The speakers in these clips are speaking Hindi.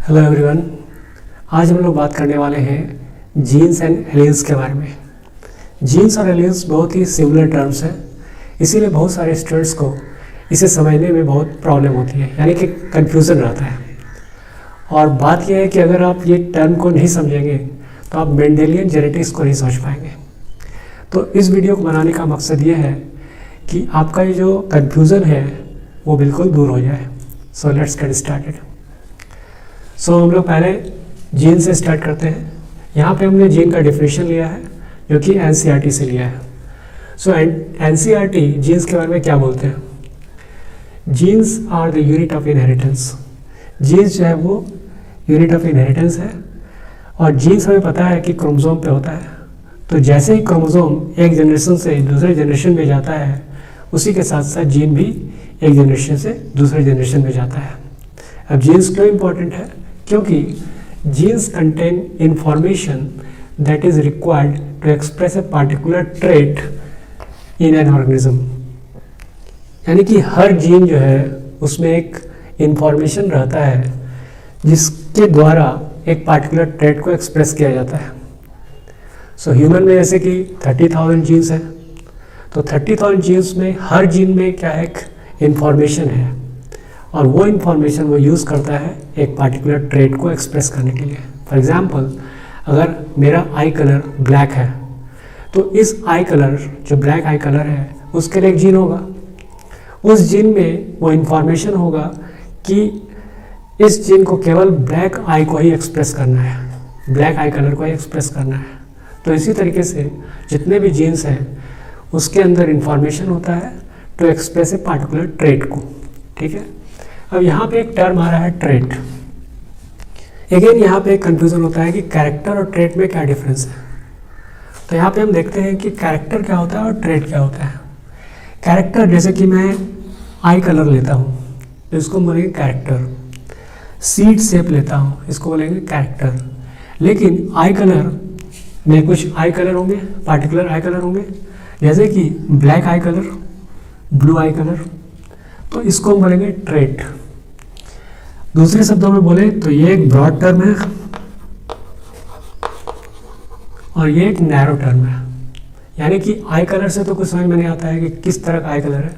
Hello everyone. आज हम लोग बात करने वाले हैं जीन्स एंड एलील्स के बारे में। जीन्स और एलील्स बहुत ही सिमिलर टर्म्स हैं, इसीलिए बहुत सारे स्टूडेंट्स को इसे समझने में बहुत प्रॉब्लम होती है, यानी कि कन्फ्यूज़न रहता है। और बात यह है कि अगर आप ये टर्म को नहीं समझेंगे तो आप मेंडेलियन जेनेटिक्स को नहीं समझ पाएंगे। तो इस वीडियो को बनाने का मकसद ये है कि आपका ये जो कन्फ्यूज़न है वो बिल्कुल दूर हो जाए। So let's get started. So हम लोग पहले जीन से स्टार्ट करते हैं। यहाँ पे हमने जीन का डेफिनेशन लिया है जो कि एनसीईआरटी से लिया है। सो एनसीईआरटी जीन्स के बारे में क्या बोलते हैं? Genes are the unit of inheritance. Genes जो है वो यूनिट ऑफ इनहेरिटेंस है, और जीन्स हमें पता है कि क्रोमोसोम पे होता है। तो जैसे ही क्रोमोसोम एक जनरेशन से दूसरे जनरेशन में जाता है, उसी के साथ साथ जीन भी एक जनरेशन से दूसरे जनरेशन में जाता है। अब जीन्स क्यों इम्पोर्टेंट है? क्योंकि genes contain information that is required to express a particular trait in an organism. यानी कि हर जीन जो है उसमें एक इंफॉर्मेशन रहता है जिसके द्वारा एक पार्टिकुलर ट्रेट को एक्सप्रेस किया जाता है। सो ह्यूमन में जैसे कि 30,000 जीन्स हैं, तो 30,000 जीन्स में हर जीन में क्या एक इंफॉर्मेशन है, और वो इन्फॉर्मेशन वो यूज़ करता है एक पार्टिकुलर ट्रेट को एक्सप्रेस करने के लिए। फॉर एग्जांपल, अगर मेरा आई कलर ब्लैक है तो इस आई कलर जो ब्लैक आई कलर है उसके लिए एक जीन होगा। उस जीन में वो इन्फॉर्मेशन होगा कि इस जीन को केवल ब्लैक आई को ही एक्सप्रेस करना है, ब्लैक आई कलर को ही एक्सप्रेस करना है। तो इसी तरीके से जितने भी जीन्स हैं उसके अंदर इन्फॉर्मेशन होता है to express a particular trait को। ठीक है। अब यहाँ पे एक टर्म आ रहा है ट्रेट। अगेन यहाँ पे एक कन्फ्यूज़न होता है कि कैरेक्टर और ट्रेट में क्या डिफरेंस है। तो यहाँ पे हम देखते हैं कि कैरेक्टर क्या होता है और ट्रेट क्या होता है। कैरेक्टर, जैसे कि मैं आई कलर लेता हूँ तो इसको बोलेंगे कैरेक्टर। सीड शेप लेता हूँ, इसको बोलेंगे कैरेक्टर। लेकिन आई कलर में कुछ आई कलर होंगे, पार्टिकुलर आई कलर होंगे, जैसे कि ब्लैक आई कलर, ब्लू आई कलर, तो इसको हम बोलेंगे ट्रेट। दूसरे शब्दों में बोले तो ये एक ब्रॉड टर्म है और ये एक नैरो टर्म है। यानी कि आई कलर से तो कुछ समझ में नहीं आता है कि किस तरह का आई कलर है,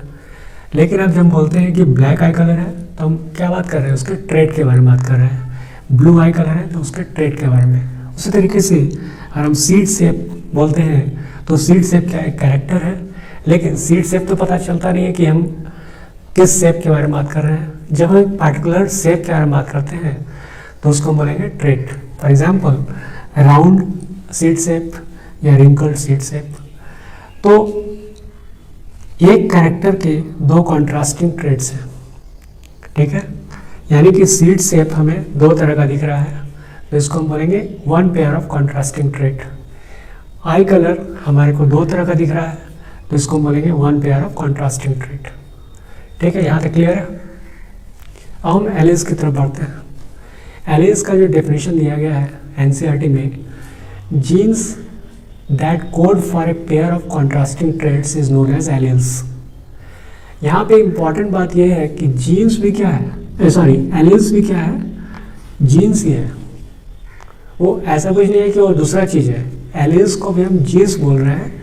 लेकिन अब जब हम बोलते हैं कि ब्लैक आई कलर है तो हम क्या बात कर रहे हैं? उसके ट्रेट के बारे में बात कर रहे हैं। ब्लू आई कलर है तो उसके ट्रेट के बारे में। उसी तरीके से अगर हम सीड शेप बोलते हैं तो सीड शेप क्या है? कैरेक्टर है। लेकिन सीड शेप तो पता चलता नहीं है कि हम किस शेप के बारे में बात कर रहे हैं। जब हम एक पार्टिकुलर शेप के बारे में बात करते हैं तो उसको हम बोलेंगे trait. For example, round seed shape या रिंकल्ड सीड शेप। तो एक कैरेक्टर के दो कॉन्ट्रास्टिंग ट्रेट्स हैं। ठीक है। यानी कि सीड शेप हमें दो तरह का दिख रहा है तो इसको हम बोलेंगे one pair of contrasting trait. I colour हमारे को दो तरह का दिख रहा है तो इसको हम बोलेंगे one pair of contrasting trait. ठीक है, यहाँ तक क्लियर है। अब हम एलील्स की तरफ बढ़ते हैं। एलील्स का जो डेफिनेशन दिया गया है एनसीईआरटी में, genes that code for a pair of contrasting traits is known as alleles. यहाँ पे इंपॉर्टेंट बात यह है कि जीन्स भी क्या है, एलील्स भी क्या है? जीन्स ही है। वो ऐसा कुछ नहीं है कि वो दूसरा चीज़ है। एलील्स को भी हम जीन्स बोल रहे हैं,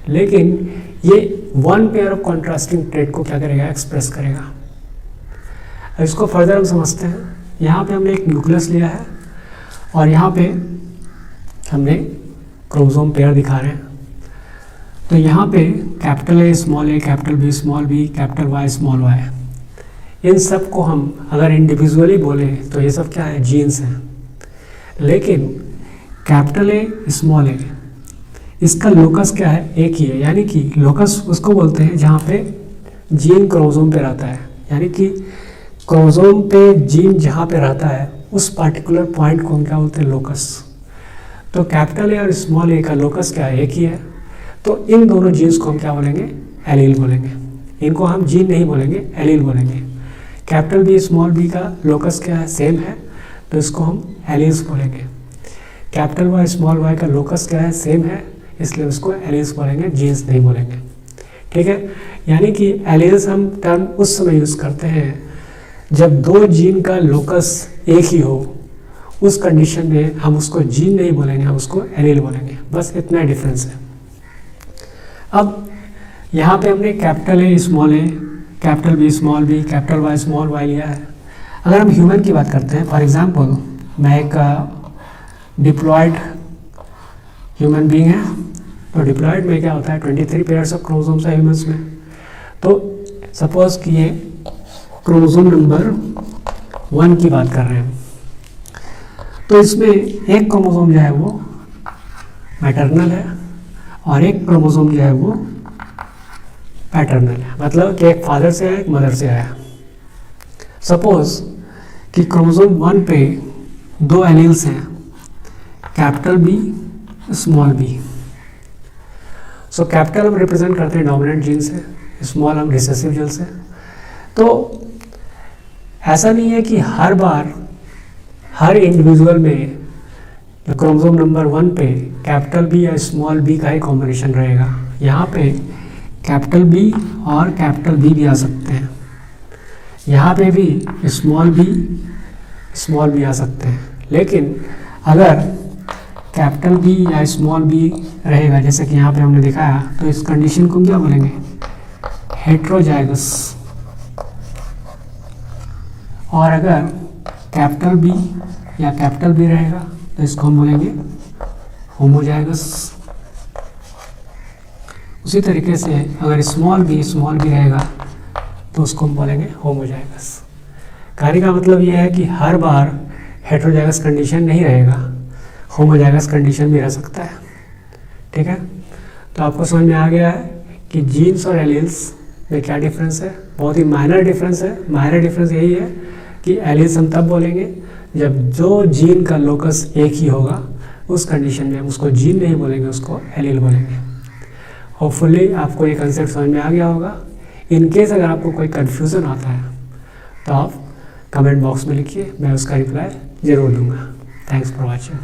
लेकिन ये one pair of contrasting trait को क्या करेगा? एक्सप्रेस करेगा। अब इसको फर्दर हम समझते हैं। यहाँ पे हमने एक न्यूक्लियस लिया है और यहाँ पे हमने क्रोमोसोम पेयर दिखा रहे हैं। तो यहाँ पे capital A small A, capital B small B, capital Y small Y, इन सब को हम अगर इंडिविजुअली बोले तो ये सब क्या है? जीन्स हैं। लेकिन कैपिटल ए स्मॉल ए, इसका लोकस क्या है? एक ही है। यानी कि लोकस उसको बोलते हैं जहाँ पे जीन क्रोमोसोम पे रहता है। यानी कि क्रोमोसोम पे जीन जहाँ पे रहता है उस पार्टिकुलर पॉइंट को हम क्या बोलते हैं? लोकस। तो कैपिटल ए और स्मॉल ए का लोकस क्या है? एक ही है। तो इन दोनों जीन्स को हम क्या बोलेंगे? एलील बोलेंगे। इनको हम जीन नहीं बोलेंगे, एलील बोलेंगे। कैपिटल बी स्मॉल बी का लोकस क्या है? सेम है, तो इसको हम एलील्स बोलेंगे। कैपिटल वाई स्मॉल वाई का लोकस क्या है? सेम है, इसलिए उसको एलील्स बोलेंगे, जीन्स नहीं बोलेंगे। ठीक है। यानी कि एलील्स हम टर्म उस समय यूज़ करते हैं जब दो जीन का लोकस एक ही हो उस कंडीशन में हम उसको जीन नहीं बोलेंगे, हम उसको एलील बोलेंगे। बस इतना डिफरेंस है। अब यहाँ पे हमने capital A small A, capital B small B, capital Y small Y लिया है। अगर हम ह्यूमन की बात करते हैं, फॉर एग्जांपल मैं एक डिप्लॉयड ह्यूमन बीइंग है, तो डिप्लॉयड में क्या होता है 23 पेयर्स ऑफ क्रोमोसोम्स है ह्यूमंस में। तो सपोज कि ये क्रोमोसोम नंबर 1 की बात कर रहे हैं, तो इसमें एक क्रोमोसोम जो है वो मैटरनल है और एक क्रोमोसोम जो है वो पैटर्नल है, मतलब कि एक फादर से आया एक मदर से आया। सपोज कि क्रोमोसोम 1 पे 2 एलील्स हैं, capital B small B. So capital हम रिप्रेजेंट करते हैं डोमिनेंट जीन से, स्मॉल हम रिसेसिव जीन से। तो ऐसा नहीं है कि हर बार हर इंडिविजुअल में क्रोमोसोम नंबर 1 पे कैपिटल बी या स्मॉल बी का ही कॉम्बिनेशन रहेगा। यहाँ पे कैपिटल बी और कैपिटल बी भी आ सकते हैं, यहाँ पे भी स्मॉल बी आ सकते हैं। लेकिन अगर कैपिटल बी या स्मॉल बी रहेगा, जैसे कि यहाँ पे हमने दिखाया, तो इस कंडीशन को क्या बोलेंगे, हेट्रोजाइगस। और अगर कैपिटल बी या कैपिटल बी रहेगा तो इसको हम बोलेंगे होमोजाइगस। उसी तरीके से अगर स्मॉल बी रहेगा तो उसको हम बोलेंगे होमोजाइगस। कहने का मतलब ये है कि हर बार हेट्रोजाइगस कंडीशन नहीं रहेगा, होमोजाइगस कंडीशन भी रह सकता है। ठीक है, तो आपको समझ में आ गया है कि जीन्स और एलील्स में क्या डिफरेंस है। बहुत ही माइनर डिफरेंस है। माइनर डिफरेंस यही है कि एलील्स हम तब बोलेंगे जब जो जीन का लोकस एक ही होगा, उस कंडीशन में हम उसको जीन नहीं बोलेंगे, उसको एलील बोलेंगे। होपफुली आपको ये कंसेप्ट समझ में आ गया होगा। इन केस अगर आपको कोई कन्फ्यूज़न आता है तो आप कमेंट बॉक्स में लिखिए, मैं उसका रिप्लाई ज़रूर दूंगा। Thanks for watching.